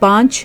5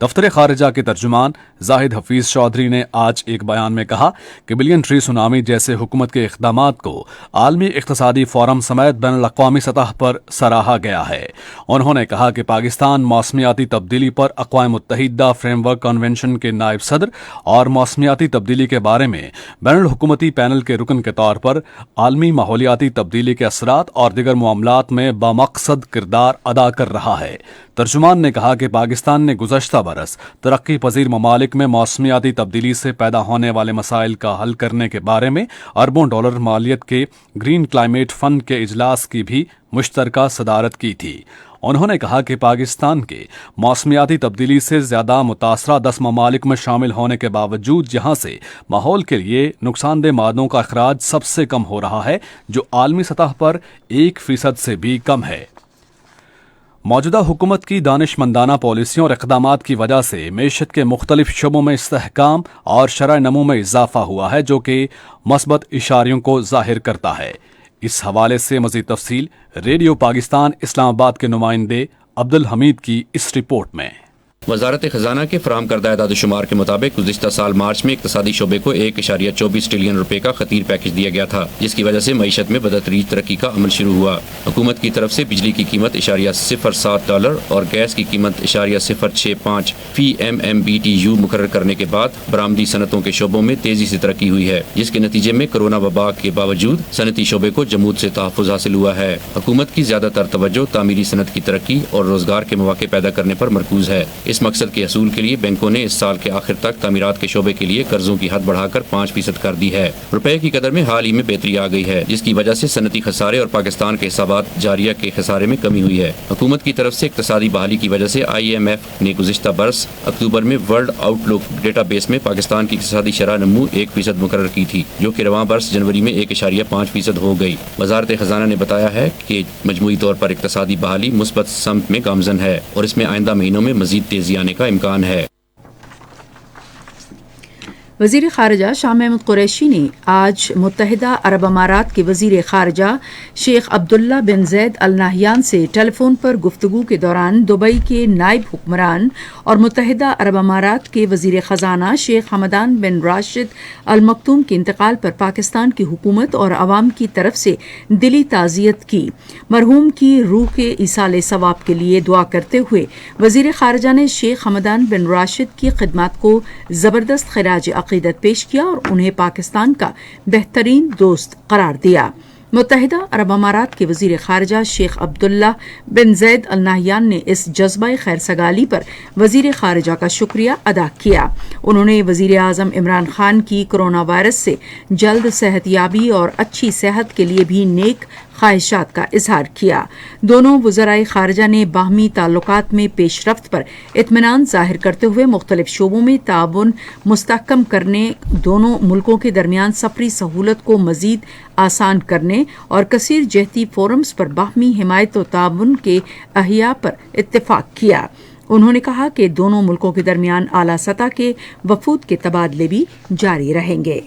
دفتر خارجہ کے ترجمان زاہد حفیظ چودھری نے آج ایک بیان میں کہا کہ بلین ٹری سونامی جیسے حکومت کے اقدامات کو عالمی اقتصادی فورم سمیت بین الاقوامی سطح پر سراہا گیا ہے۔ انہوں نے کہا کہ پاکستان موسمیاتی تبدیلی پر اقوام متحدہ فریم ورک کنونشن کے نائب صدر اور موسمیاتی تبدیلی کے بارے میں بین الحکومتی پینل کے رکن کے طور پر عالمی ماحولیاتی تبدیلی کے اثرات اور دیگر معاملات میں بامقصد کردار ادا کر رہا ہے۔ ترجمان نے کہا کہ پاکستان نے گزشتہ برس ترقی پذیر ممالک میں موسمیاتی تبدیلی سے پیدا ہونے والے مسائل کا حل کرنے کے بارے میں اربوں ڈالر مالیت کے گرین کلائمیٹ فنڈ کے اجلاس کی بھی مشترکہ صدارت کی تھی۔ انہوں نے کہا کہ پاکستان کے موسمیاتی تبدیلی سے زیادہ متاثرہ 10 ممالک میں شامل ہونے کے باوجود جہاں سے ماحول کے لیے نقصان دہ مادوں کا اخراج سب سے کم ہو رہا ہے، جو عالمی سطح پر 1% سے بھی کم ہے۔ موجودہ حکومت کی دانش مندانہ پالیسیوں اور اقدامات کی وجہ سے معیشت کے مختلف شعبوں میں استحکام اور شرح نمو میں اضافہ ہوا ہے، جو کہ مثبت اشاریوں کو ظاہر کرتا ہے۔ اس حوالے سے مزید تفصیل ریڈیو پاکستان اسلام آباد کے نمائندے عبدالحمید کی اس رپورٹ میں۔ وزارت خزانہ کے فراہم کردہ اعداد و شمار کے مطابق گزشتہ سال مارچ میں اقتصادی شعبے کو 1.24 ٹریلین روپے کا خطیر پیکج دیا گیا تھا، جس کی وجہ سے معیشت میں بتدریج ترقی کا عمل شروع ہوا۔ حکومت کی طرف سے بجلی کی قیمت $0.07 اور گیس کی قیمت $0.65 فی MMBTU مقرر کرنے کے بعد برآمدی صنعتوں کے شعبوں میں تیزی سے ترقی ہوئی ہے، جس کے نتیجے میں کرونا وبا کے باوجود صنعتی شعبے کو جمود سے تحفظ حاصل ہوا ہے۔ حکومت کی زیادہ تر توجہ تعمیری صنعت کی ترقی اور روزگار کے مواقع پیدا کرنے پر مرکوز ہے۔ اس مقصد کے حصول کے لیے بینکوں نے اس سال کے آخر تک تعمیرات کے شعبے کے لیے قرضوں کی حد بڑھا کر 5% کر دی ہے۔ روپے کی قدر میں حال ہی میں بہتری آ گئی ہے، جس کی وجہ سے صنعتی خسارے اور پاکستان کے حسابات جاریہ کے خسارے میں کمی ہوئی ہے۔ حکومت کی طرف سے اقتصادی بحالی کی وجہ سے IMF نے گزشتہ برس اکتوبر میں ورلڈ آؤٹ لک ڈیٹا بیس میں پاکستان کی اقتصادی شرح نمو 1% مقرر کی تھی، جو کہ رواں برس جنوری میں 1.5% ہو گئی۔ وزارت خزانہ نے بتایا ہے کہ مجموعی طور پر اقتصادی بحالی مثبت سمت میں گامزن ہے اور اس میں آئندہ مہینوں میں مزید تیزی آنے کا امکان ہے۔ وزیر خارجہ شاہ محمود قریشی نے آج متحدہ عرب امارات کے وزیر خارجہ شیخ عبداللہ بن زید ال نہیان سے ٹیلی فون پر گفتگو کے دوران دبئی کے نائب حکمران اور متحدہ عرب امارات کے وزیر خزانہ شیخ حمدان بن راشد ال مکتوم کے انتقال پر پاکستان کی حکومت اور عوام کی طرف سے دلی تعزیت کی۔ مرحوم کی روح کے ایصال ثواب کے لیے دعا کرتے ہوئے وزیر خارجہ نے شیخ حمدان بن راشد کی خدمات کو زبردست خراج عقیدت پیش کیا اور انہیں پاکستان کا بہترین دوست قرار دیا۔ متحدہ عرب امارات کے وزیر خارجہ شیخ عبداللہ بن زید ال نہیان نے اس جذبہ خیر سگالی پر وزیر خارجہ کا شکریہ ادا کیا۔ انہوں نے وزیر اعظم عمران خان کی کرونا وائرس سے جلد صحت یابی اور اچھی صحت کے لیے بھی نیک خواہشات کا اظہار کیا۔ دونوں وزرائے خارجہ نے باہمی تعلقات میں پیش رفت پر اطمینان ظاہر کرتے ہوئے مختلف شعبوں میں تعاون مستحکم کرنے، دونوں ملکوں کے درمیان سفری سہولت کو مزید آسان کرنے اور کثیر جہتی فورمز پر باہمی حمایت و تعاون کے احیاء پر اتفاق کیا۔ انہوں نے کہا کہ دونوں ملکوں کے درمیان اعلیٰ سطح کے وفود کے تبادلے بھی جاری رہیں گے۔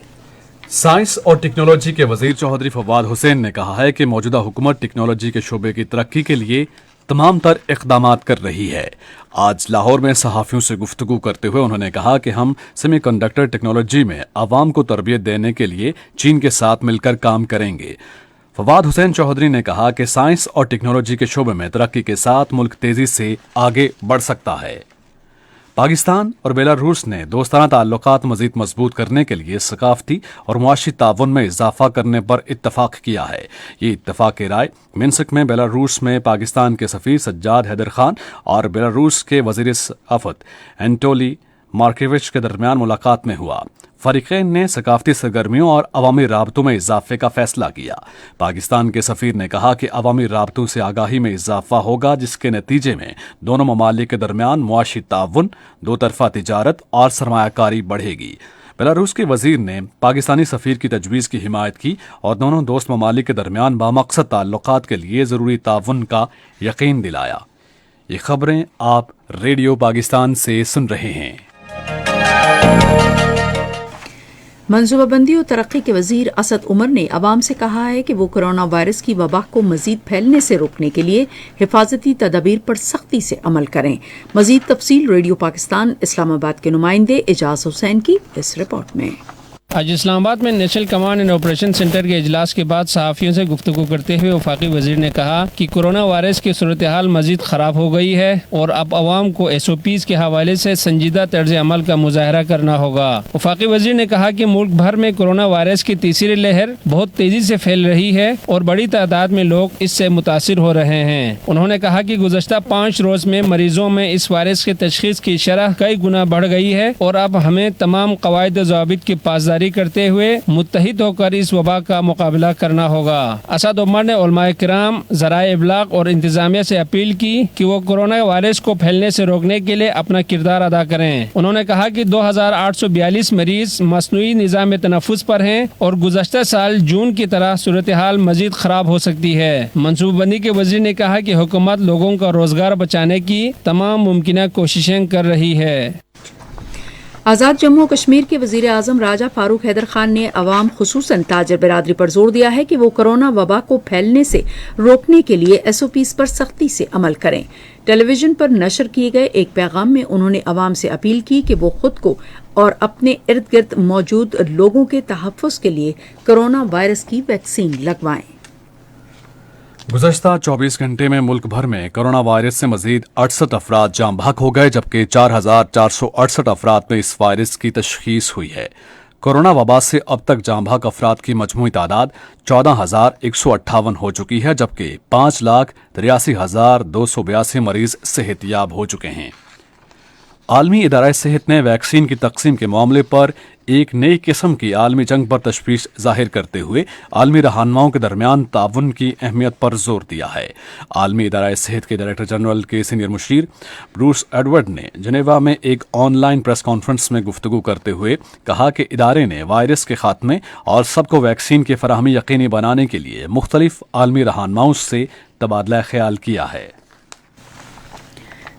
سائنس اور ٹیکنالوجی کے وزیر چودھری فواد حسین نے کہا ہے کہ موجودہ حکومت ٹیکنالوجی کے شعبے کی ترقی کے لیے تمام تر اقدامات کر رہی ہے۔ آج لاہور میں صحافیوں سے گفتگو کرتے ہوئے انہوں نے کہا کہ ہم سیمی کنڈکٹر ٹیکنالوجی میں عوام کو تربیت دینے کے لیے چین کے ساتھ مل کر کام کریں گے۔ فواد حسین چودھری نے کہا کہ سائنس اور ٹیکنالوجی کے شعبے میں ترقی کے ساتھ ملک تیزی سے آگے بڑھ سکتا ہے۔ پاکستان اور بیلاروس نے دوستانہ تعلقات مزید مضبوط کرنے کے لیے ثقافتی اور معاشی تعاون میں اضافہ کرنے پر اتفاق کیا ہے۔ یہ اتفاق رائے منسک میں بیلاروس میں پاکستان کے سفیر سجاد حیدر خان اور بیلاروس کے وزیر ثقافت انٹولی مارکیوچ کے درمیان ملاقات میں ہوا۔ فریقین نے ثقافتی سرگرمیوں اور عوامی رابطوں میں اضافے کا فیصلہ کیا۔ پاکستان کے سفیر نے کہا کہ عوامی رابطوں سے آگاہی میں اضافہ ہوگا، جس کے نتیجے میں دونوں ممالک کے درمیان معاشی تعاون، دو طرفہ تجارت اور سرمایہ کاری بڑھے گی۔ بیلاروس کے وزیر نے پاکستانی سفیر کی تجویز کی حمایت کی اور دونوں دوست ممالک کے درمیان بامقصد تعلقات کے لیے ضروری تعاون کا یقین دلایا۔ یہ خبریں آپ ریڈیو پاکستان سے سن رہے ہیں۔ منصوبہ بندی اور ترقی کے وزیر اسد عمر نے عوام سے کہا ہے کہ وہ کورونا وائرس کی وبا کو مزید پھیلنے سے روکنے کے لیے حفاظتی تدابیر پر سختی سے عمل کریں۔ مزید تفصیل ریڈیو پاکستان اسلام آباد کے نمائندے اعجاز حسین کی اس رپورٹ میں۔ آج اسلام آباد میں national command and operation centre کے اجلاس کے بعد صحافیوں سے گفتگو کرتے ہوئے وفاقی وزیر نے کہا کہ کورونا وائرس کی صورتحال مزید خراب ہو گئی ہے اور اب عوام کو SOPs کے حوالے سے سنجیدہ طرز عمل کا مظاہرہ کرنا ہوگا۔ وفاقی وزیر نے کہا کہ ملک بھر میں کورونا وائرس کی تیسری لہر بہت تیزی سے پھیل رہی ہے اور بڑی تعداد میں لوگ اس سے متاثر ہو رہے ہیں۔ انہوں نے کہا کہ گزشتہ 5 روز میں مریضوں میں اس وائرس کی تشخیص کی شرح کئی گنا بڑھ گئی ہے اور اب ہمیں تمام قواعد و ضوابط کی پاسداری کرتے ہوئے متحد ہو کر اس وبا کا مقابلہ کرنا ہوگا۔ اسد عمر نے علماء کرام، ذرائع ابلاغ اور انتظامیہ سے اپیل کی کہ وہ کورونا وائرس کو پھیلنے سے روکنے کے لیے اپنا کردار ادا کریں۔ انہوں نے کہا کہ 2842 مریض مصنوعی نظام تنفس پر ہیں اور گزشتہ سال جون کی طرح صورتحال مزید خراب ہو سکتی ہے۔ منصوبہ بندی کے وزیر نے کہا کہ حکومت لوگوں کا روزگار بچانے کی تمام ممکنہ کوششیں کر رہی ہے۔ آزاد جموں و کشمیر کے وزیر اعظم راجہ فاروق حیدر خان نے عوام خصوصاً تاجر برادری پر زور دیا ہے کہ وہ کورونا وبا کو پھیلنے سے روکنے کے لیے SOPs پر سختی سے عمل کریں۔ ٹیلی ویژن پر نشر کیے گئے ایک پیغام میں انہوں نے عوام سے اپیل کی کہ وہ خود کو اور اپنے ارد گرد موجود لوگوں کے تحفظ کے لیے کورونا وائرس کی ویکسین لگوائیں۔ گزشتہ 24 گھنٹے میں ملک بھر میں کورونا وائرس سے مزید 68 افراد جاں بحق ہو گئے، جبکہ 4468 افراد میں اس وائرس کی تشخیص ہوئی ہے۔ کورونا وبا سے اب تک جاں بحق افراد کی مجموعی تعداد 14,158 ہو چکی ہے، جبکہ 5,83,282 مریض صحت یاب ہو چکے ہیں۔ عالمی ادارہ صحت نے ویکسین کی تقسیم کے معاملے پر ایک نئی قسم کی عالمی جنگ پر تشویش ظاہر کرتے ہوئے عالمی رہنماؤں کے درمیان تعاون کی اہمیت پر زور دیا ہے۔ عالمی ادارہ صحت کے ڈائریکٹر جنرل کے سینئر مشیر بروس ایڈورڈ نے جنیوا میں ایک آن لائن پریس کانفرنس میں گفتگو کرتے ہوئے کہا کہ ادارے نے وائرس کے خاتمے اور سب کو ویکسین کی فراہمی یقینی بنانے کے لیے مختلف عالمی رہنماؤں سے تبادلہ خیال کیا ہے۔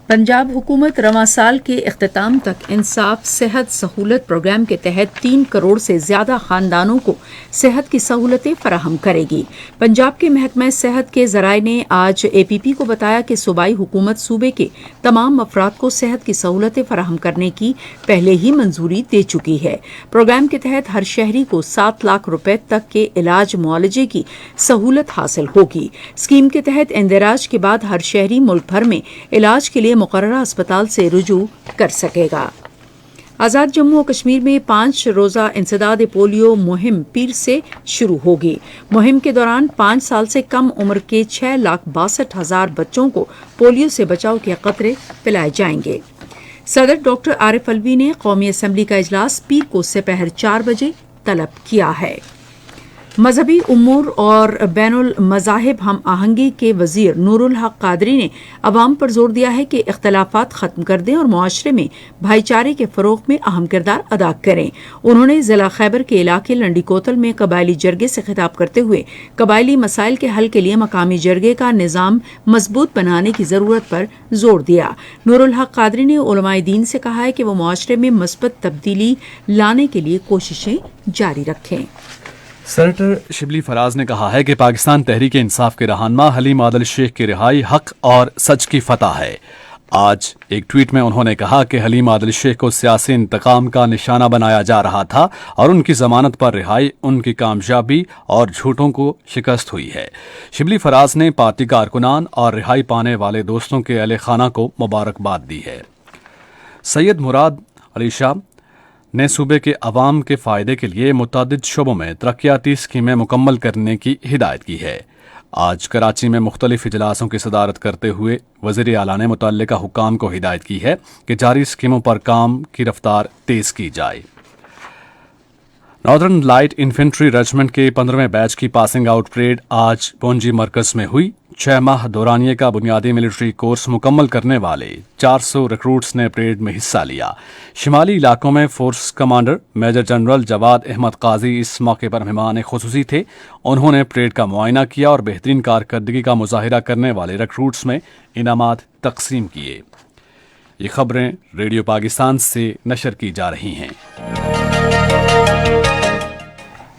پنجاب حکومت رواں سال کے اختتام تک انصاف صحت سہولت پروگرام کے تحت 3 کروڑ سے زیادہ خاندانوں کو صحت کی سہولتیں فراہم کرے گی۔ پنجاب کے محکمہ صحت کے ذرائع نے آج APP کو بتایا کہ صوبائی حکومت صوبے کے تمام افراد کو صحت کی سہولتیں فراہم کرنے کی پہلے ہی منظوری دے چکی ہے۔ پروگرام کے تحت ہر شہری کو 7 لاکھ روپے تک کے علاج معالجے کی سہولت حاصل ہوگی۔ اسکیم کے تحت اندراج کے بعد ہر شہری ملک بھر میں علاج کے لیے مقررہ اسپتال سے رجوع کر سکے گا۔ آزاد جموں و کشمیر میں 5 روزہ انسداد پولیو مہم پیر سے شروع ہوگی۔ مہم کے دوران 5 سال سے کم عمر کے 6,62,000 بچوں کو پولیو سے بچاؤ کے قطرے پلائے جائیں گے۔ صدر ڈاکٹر عارف الوی نے قومی اسمبلی کا اجلاس پیر کو سپہر 4 بجے طلب کیا ہے۔ مذہبی امور اور بین المذاہب ہم آہنگی کے وزیر نور الحق قادری نے عوام پر زور دیا ہے کہ اختلافات ختم کر دیں اور معاشرے میں بھائی چارے کے فروغ میں اہم کردار ادا کریں۔ انہوں نے ضلع خیبر کے علاقے لنڈی کوتل میں قبائلی جرگے سے خطاب کرتے ہوئے قبائلی مسائل کے حل کے لیے مقامی جرگے کا نظام مضبوط بنانے کی ضرورت پر زور دیا۔ نور الحق قادری نے علماء دین سے کہا ہے کہ وہ معاشرے میں مثبت تبدیلی لانے کے لیے کوششیں جاری رکھیں۔ سینیٹر شبلی فراز نے کہا ہے کہ پاکستان تحریک انصاف کے رہنما حلیم عادل شیخ کی رہائی حق اور سچ کی فتح ہے۔ آج ایک ٹویٹ میں انہوں نے کہا کہ حلیم عادل شیخ کو سیاسی انتقام کا نشانہ بنایا جا رہا تھا اور ان کی ضمانت پر رہائی ان کی کامیابی اور جھوٹوں کو شکست ہوئی ہے۔ شبلی فراز نے پارٹی کارکنان اور رہائی پانے والے دوستوں کے اہل خانہ کو مبارکباد دی ہے۔ سید مراد علی شاہ نے صوبے کے عوام کے فائدے کے لیے متعدد شعبوں میں ترقیاتی اسکیمیں مکمل کرنے کی ہدایت کی ہے۔ آج کراچی میں مختلف اجلاسوں کی صدارت کرتے ہوئے وزیر اعلیٰ نے متعلقہ حکام کو ہدایت کی ہے کہ جاری اسکیموں پر کام کی رفتار تیز کی جائے۔ ناردرن لائٹ انفینٹری ریجمنٹ کے 15ویں بیچ کی پاسنگ آؤٹ پریڈ آج پونجی مرکز میں ہوئی۔ 6 ماہ دورانیے کا بنیادی ملٹری کورس مکمل کرنے والے 400 ریکروٹس نے پریڈ میں حصہ لیا۔ شمالی علاقوں میں فورس کمانڈر میجر جنرل جواد احمد قاضی اس موقع پر مہمان خصوصی تھے۔ انہوں نے پریڈ کا معائنہ کیا اور بہترین کارکردگی کا مظاہرہ کرنے والے ریکروٹس میں انعامات تقسیم کیے۔ یہ خبریں ریڈیو پاکستان سے نشر کی جا رہی ہیں۔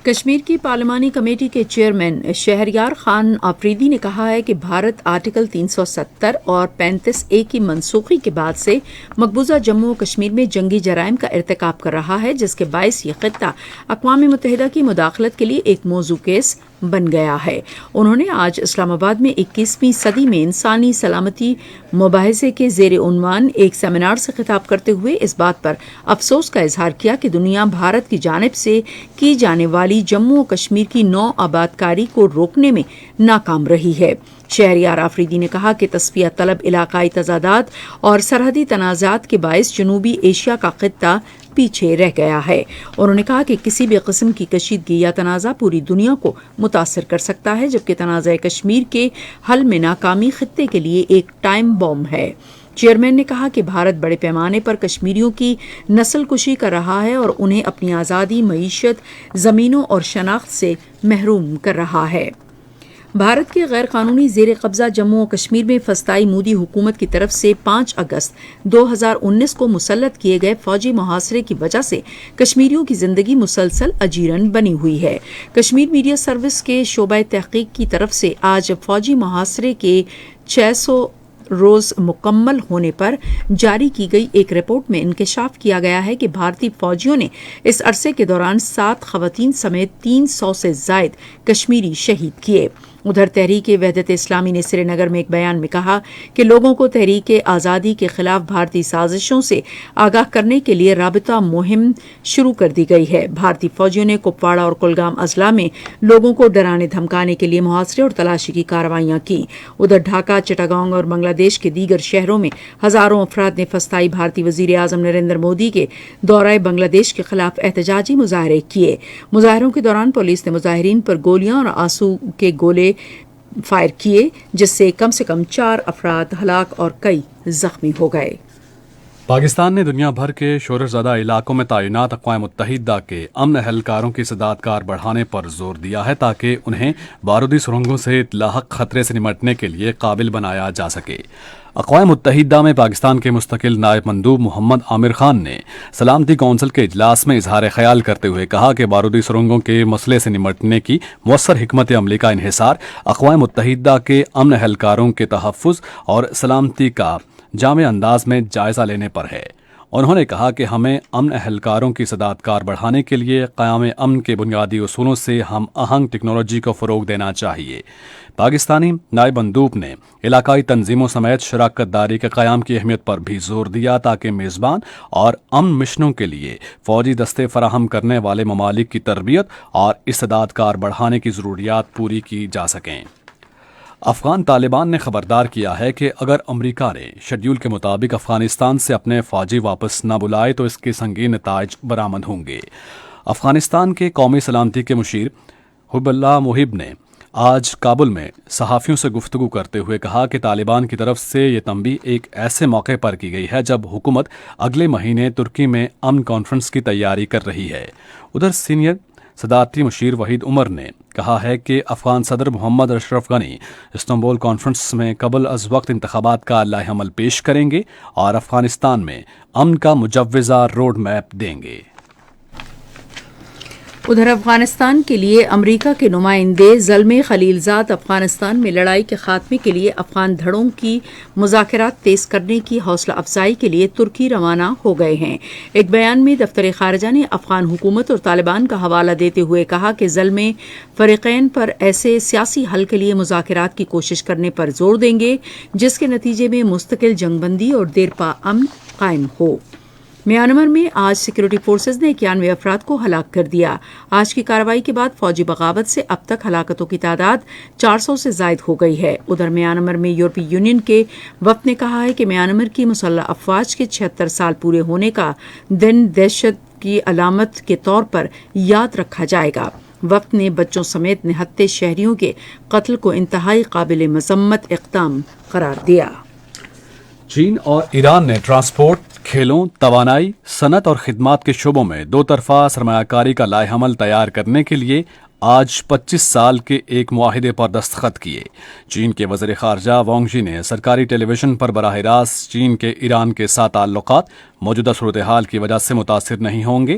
کشمیر کی پارلیمانی کمیٹی کے چیئرمین شہریار خان آفریدی نے کہا ہے کہ بھارت آرٹیکل 370 اور 35A کی منسوخی کے بعد سے مقبوضہ جموں و کشمیر میں جنگی جرائم کا ارتکاب کر رہا ہے، جس کے باعث یہ خطہ اقوام متحدہ کی مداخلت کے لیے ایک موضوع کیس بن گیا ہے۔ انہوں نے آج اسلام آباد میں 21ویں صدی میں انسانی سلامتی مباحثے کے زیر عنوان ایک سیمینار سے خطاب کرتے ہوئے اس بات پر افسوس کا اظہار کیا کہ دنیا بھارت کی جانب سے کی جانے والی جموں و کشمیر کی نو آباد کاری کو روکنے میں ناکام رہی ہے۔ شہریار آفریدی نے کہا کہ تصفیہ طلب علاقائی تضادات اور سرحدی تنازعات کے باعث جنوبی ایشیا کا خطہ پیچھے رہ گیا ہے۔ انہوں نے کہا کہ کسی بھی قسم کی کشیدگی یا تنازع پوری دنیا کو متاثر کر سکتا ہے، جبکہ تنازع کشمیر کے حل میں ناکامی خطے کے لیے ایک ٹائم بم ہے۔ چیئرمین نے کہا کہ بھارت بڑے پیمانے پر کشمیریوں کی نسل کشی کر رہا ہے اور انہیں اپنی آزادی، معیشت، زمینوں اور شناخت سے محروم کر رہا ہے۔ بھارت کے غیر قانونی زیر قبضہ جموں و کشمیر میں فسطائی مودی حکومت کی طرف سے 5 اگست 2019 کو مسلط کیے گئے فوجی محاصرے کی وجہ سے کشمیریوں کی زندگی مسلسل اجیرن بنی ہوئی ہے۔ کشمیر میڈیا سروس کے شعبہ تحقیق کی طرف سے آج فوجی محاصرے کے 600 روز مکمل ہونے پر جاری کی گئی ایک رپورٹ میں انکشاف کیا گیا ہے کہ بھارتی فوجیوں نے اس عرصے کے دوران 7 خواتین سمیت 300 سے زائد کشمیری شہید کیے۔ ادھر تحریک وحدت اسلامی نے سری نگر میں ایک بیان میں کہا کہ لوگوں کو تحریک آزادی کے خلاف بھارتی سازشوں سے آگاہ کرنے کے لیے رابطہ مہم شروع کر دی گئی ہے۔ بھارتی فوجیوں نے کپواڑہ اور کلگام اضلاع میں لوگوں کو ڈرانے دھمکانے کے لیے محاصرے اور تلاشی کی کارروائیاں کی۔ ادھر ڈھاکہ، چٹاگانگ اور بنگلہ دیش کے دیگر شہروں میں ہزاروں افراد نے فسطائی بھارتی وزیر اعظم نریندر مودی کے دورہ بنگلہ دیش کے خلاف احتجاجی مظاہرے کیے۔ مظاہروں کے دوران پولیس نے مظاہرین پر گولیاں اور آنسو کے گولے فائر کیے، جس سے کم 4 افراد ہلاک اور کئی زخمی ہو گئے۔ پاکستان نے دنیا بھر کے شورش زدہ علاقوں میں تعینات اقوام متحدہ کے امن اہلکاروں کی استعداد کار بڑھانے پر زور دیا ہے تاکہ انہیں بارودی سرنگوں سے لاحق خطرے سے نمٹنے کے لیے قابل بنایا جا سکے۔ اقوام متحدہ میں پاکستان کے مستقل نائب مندوب محمد عامر خان نے سلامتی کونسل کے اجلاس میں اظہار خیال کرتے ہوئے کہا کہ بارودی سرنگوں کے مسئلے سے نمٹنے کی مؤثر حکمت عملی کا انحصار اقوام متحدہ کے امن اہلکاروں کے تحفظ اور سلامتی کا جامع انداز میں جائزہ لینے پر ہے۔ انہوں نے کہا کہ ہمیں امن اہلکاروں کی استعداد کار بڑھانے کے لیے قیام امن کے بنیادی اصولوں سے ہم آہنگ ٹیکنالوجی کو فروغ دینا چاہیے۔ پاکستانی نائب مندوب نے علاقائی تنظیموں سمیت شراکت داری کے قیام کی اہمیت پر بھی زور دیا تاکہ میزبان اور امن مشنوں کے لیے فوجی دستے فراہم کرنے والے ممالک کی تربیت اور استعداد کار بڑھانے کی ضروریات پوری کی جا سکیں۔ افغان طالبان نے خبردار کیا ہے کہ اگر امریکہ نے شیڈول کے مطابق افغانستان سے اپنے فوجی واپس نہ بلائے تو اس کے سنگین نتائج برآمد ہوں گے۔ افغانستان کے قومی سلامتی کے مشیر حب اللہ محب نے آج کابل میں صحافیوں سے گفتگو کرتے ہوئے کہا کہ طالبان کی طرف سے یہ تنبیہ ایک ایسے موقع پر کی گئی ہے جب حکومت اگلے مہینے ترکی میں امن کانفرنس کی تیاری کر رہی ہے۔ ادھر سینئر صدارتی مشیر وحید عمر نے کہا ہے کہ افغان صدر محمد اشرف غنی استنبول کانفرنس میں قبل از وقت انتخابات کا لائحہ عمل پیش کریں گے اور افغانستان میں امن کا مجوزہ روڈ میپ دیں گے۔ ادھر افغانستان کے لیے امریکہ کے نمائندے زلمے خلیلزاد افغانستان میں لڑائی کے خاتمے کے لیے افغان دھڑوں کی مذاکرات تیز کرنے کی حوصلہ افزائی کے لیے ترکی روانہ ہو گئے ہیں۔ ایک بیان میں دفتر خارجہ نے افغان حکومت اور طالبان کا حوالہ دیتے ہوئے کہا کہ زلمے فریقین پر ایسے سیاسی حل کے لیے مذاکرات کی کوشش کرنے پر زور دیں گے جس کے نتیجے میں مستقل جنگ بندی اور دیرپا امن قائم ہو۔ میانمار میں آج سیکورٹی فورسز نے 91 افراد کو ہلاک کر دیا۔ آج کی کارروائی کے بعد فوجی بغاوت سے اب تک ہلاکتوں کی تعداد 400 سے زائد ہو گئی ہے۔ ادھر میانمار میں یورپی یونین کے وفد نے کہا ہے کہ میانمار کی مسلح افواج کے 76 سال پورے ہونے کا دن دہشت کی علامت کے طور پر یاد رکھا جائے گا۔ وفد نے بچوں سمیت 69 شہریوں کے قتل کو انتہائی قابل مذمت اقدام قرار دیا۔ چین اور ایران نے ٹرانسپورٹ، کھیلوں، توانائی، صنعت اور خدمات کے شعبوں میں دو طرفہ سرمایہ کاری کا لائحہ عمل تیار کرنے کے لیے آج 25 سال کے ایک معاہدے پر دستخط کیے۔ چین کے وزیر خارجہ وانگ جی نے سرکاری ٹیلی ویژن پر براہ راست چین کے ایران کے ساتھ تعلقات موجودہ صورتحال کی وجہ سے متاثر نہیں ہوں گے،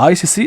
ICC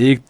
1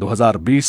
2020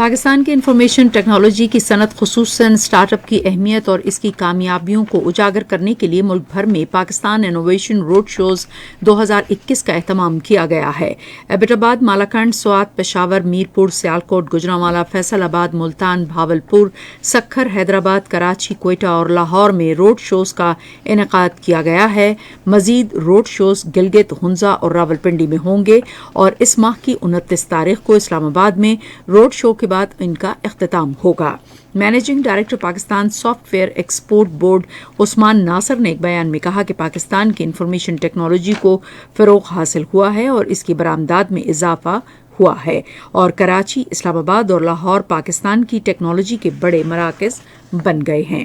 پاکستان کے انفارمیشن ٹیکنالوجی کی صنعت خصوصاً اسٹارٹ اپ کی اہمیت اور اس کی کامیابیوں کو اجاگر کرنے کے لیے ملک بھر میں پاکستان انوویشن روڈ شوز 2021 کا اہتمام کیا گیا ہے۔ ایبٹ آباد، مالاکنڈ، سوات، پشاور، میرپور، سیالکوٹ، گوجرانوالہ، فیصل آباد، ملتان، بھاولپور، سکھر، حیدرآباد، کراچی، کوئٹہ اور لاہور میں روڈ شوز کا انعقاد کیا گیا ہے۔ مزید روڈ شوز گلگت، ہنزا اور راولپنڈی میں ہوں گے اور اس ماہ کی 29 تاریخ کو اسلام آباد میں روڈ شو کے بعد ان کا اختتام ہوگا۔ Managing director Pakistan software export board Usman Nasir نے ایک بیان میں کہا کہ پاکستان کی انفارمیشن ٹیکنالوجی کو فروغ حاصل ہوا ہے اور اس کی برآمدات میں اضافہ ہوا ہے اور کراچی، اسلام آباد اور لاہور پاکستان کی ٹیکنالوجی کے بڑے مراکز بن گئے ہیں۔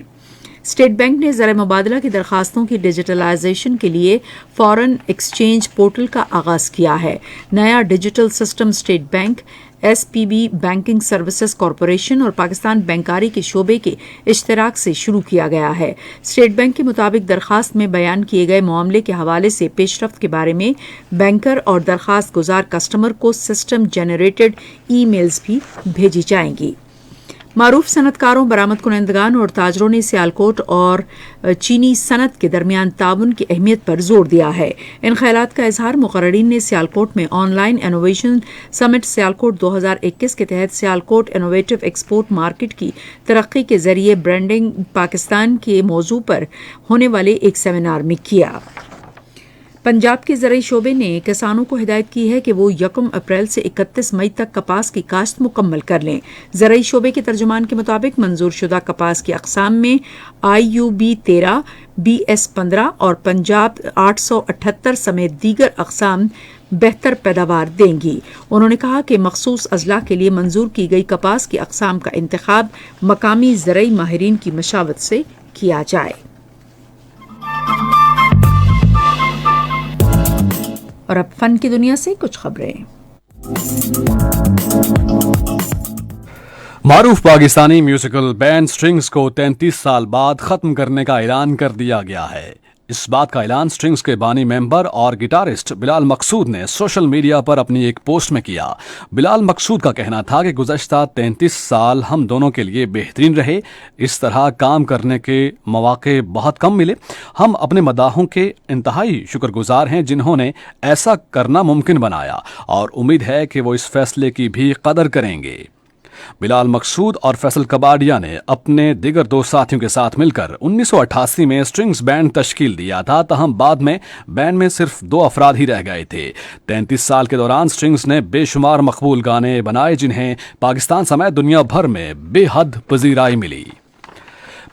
اسٹیٹ بینک نے زر مبادلہ کی درخواستوں کی ڈیجیٹلائزیشن کے لیے فارن ایکسچینج پورٹل کا آغاز کیا ہے۔ نیا digital system state bank, S P be banking services corporation اور پاکستان بینکاری کے شعبے کے اشتراک سے شروع کیا گیا ہے۔ اسٹیٹ بینک کے مطابق درخواست میں بیان کیے گئے معاملے کے حوالے سے پیش رفت کے بارے میں بینکر اور درخواست گزار کسٹمر کو سسٹم جنریٹڈ ای میلز بھی بھیجی جائیں گی۔ معروف صنعت کاروں، برآمد کنندگان اور تاجروں نے سیالکوٹ اور چینی صنعت کے درمیان تعاون کی اہمیت پر زور دیا ہے۔ ان خیالات کا اظہار مقررین نے سیالکوٹ میں آن لائن انوویشن سمٹ سیالکوٹ 2021 کے تحت سیالکوٹ انوویٹو ایکسپورٹ مارکیٹ کی ترقی کے ذریعے برانڈنگ پاکستان کے موضوع پر ہونے والے ایک سیمینار میں کیا۔ پنجاب کے زرعی شعبے نے کسانوں کو ہدایت کی ہے کہ وہ 1 اپریل سے 31 مئی تک کپاس کی کاشت مکمل کر لیں۔ زرعی شعبے کے ترجمان کے مطابق منظور شدہ کپاس کی اقسام میں IUB 13، BS 15 اور پنجاب 878 سمیت دیگر اقسام بہتر پیداوار دیں گی۔ انہوں نے کہا کہ مخصوص اضلاع کے لیے منظور کی گئی کپاس کی اقسام کا انتخاب مقامی زرعی ماہرین کی مشاورت سے کیا جائے۔ اور اب فن کی دنیا سے کچھ خبریں۔ معروف پاکستانی میوزیکل بینڈ سٹرنگز کو 33 سال بعد ختم کرنے کا اعلان کر دیا گیا ہے۔ اس بات کا اعلان سٹرنگز کے بانی ممبر اور گٹارسٹ بلال مقصود نے سوشل میڈیا پر اپنی ایک پوسٹ میں کیا۔ بلال مقصود کا کہنا تھا کہ گزشتہ 33 سال ہم دونوں کے لیے بہترین رہے، اس طرح کام کرنے کے مواقع بہت کم ملے۔ ہم اپنے مداحوں کے انتہائی شکر گزار ہیں جنہوں نے ایسا کرنا ممکن بنایا اور امید ہے کہ وہ اس فیصلے کی بھی قدر کریں گے۔ بلال مقصود اور فیصل کباڈیا نے اپنے دیگر 2 ساتھیوں کے ساتھ مل کر 1988 میں سٹرنگز بینڈ تشکیل دیا تھا، تاہم بعد میں بینڈ میں صرف 2 افراد ہی رہ گئے تھے۔ 33 سال کے دوران سٹرنگز نے بے شمار مقبول گانے بنائے جنہیں پاکستان سمیت دنیا بھر میں بے حد پذیرائی ملی۔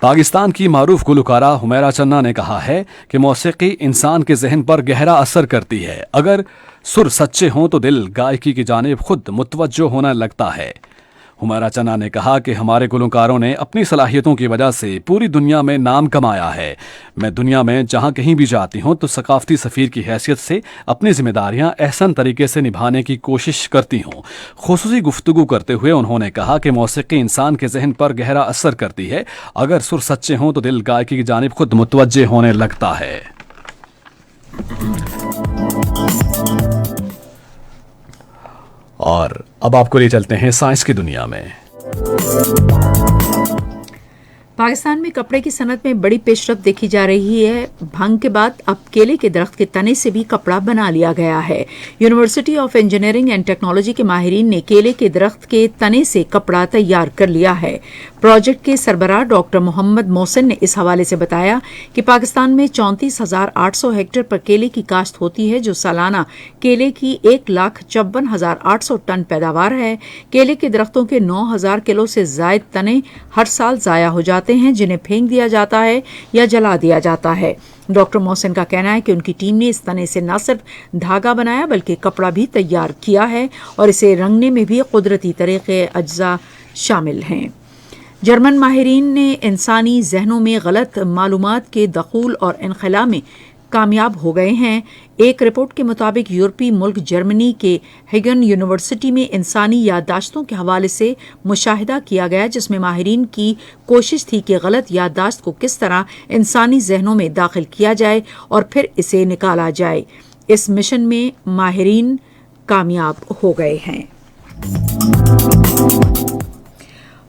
پاکستان کی معروف گلوکارہ حمیرہ چنہ نے کہا ہے کہ موسیقی انسان کے ذہن پر گہرا اثر کرتی ہے۔ اگر سر سچے ہوں تو دل گائیکی کی جانب خود متوجہ ہونے لگتا ہے۔ حمیرہ چنہ نے کہا کہ ہمارے گلوکاروں نے اپنی صلاحیتوں کی وجہ سے پوری دنیا میں نام کمایا ہے۔ میں دنیا میں جہاں کہیں بھی جاتی ہوں تو ثقافتی سفیر کی حیثیت سے اپنی ذمہ داریاں احسن طریقے سے نبھانے کی کوشش کرتی ہوں۔ خصوصی گفتگو کرتے ہوئے انہوں نے کہا کہ موسیقی انسان کے ذہن پر گہرا اثر کرتی ہے۔ اگر سر سچے ہوں تو دل گائیکی کی جانب خود متوجہ ہونے لگتا ہے۔ اور اب آپ کو لے چلتے ہیں سائنس کی دنیا میں۔ پاکستان میں کپڑے کی صنعت میں بڑی پیش رفت دیکھی جا رہی ہے۔ بھنگ کے بعد اب کیلے کے درخت کے تنے سے بھی کپڑا بنا لیا گیا ہے۔ University of engineering and technology کے ماہرین نے کیلے کے درخت کے تنے سے کپڑا تیار کر لیا ہے۔ پروجیکٹ کے سربراہ ڈاکٹر محمد محسن نے اس حوالے سے بتایا کہ پاکستان میں 34,800 ہیکٹر پر کیلے کی کاشت ہوتی ہے، جو سالانہ کیلے کی 1,54,800 ٹن پیداوار ہے۔ کیلے کے درختوں کے 9,000 کلو سے زائد تنے ہر سال ضائع ہو جاتے ہیں، جنہیں پھینک دیا جاتا ہے یا جلا دیا جاتا ہے۔ ڈاکٹر محسن کا کہنا ہے کہ ان کی ٹیم نے اس تنے سے نہ صرف دھاگا بنایا بلکہ کپڑا بھی تیار کیا ہے اور اسے رنگنے میں بھی قدرتی طریقے اجزاء شامل ہیں۔ جرمن ماہرین نے انسانی ذہنوں میں غلط معلومات کے دخول اور انخلا میں کامیاب ہو گئے ہیں۔ ایک رپورٹ کے مطابق یورپی ملک جرمنی کے ہیگن یونیورسٹی میں انسانی یادداشتوں کے حوالے سے مشاہدہ کیا گیا، جس میں ماہرین کی کوشش تھی کہ غلط یادداشت کو کس طرح انسانی ذہنوں میں داخل کیا جائے اور پھر اسے نکالا جائے۔ اس مشن میں ماہرین کامیاب ہو گئے ہیں۔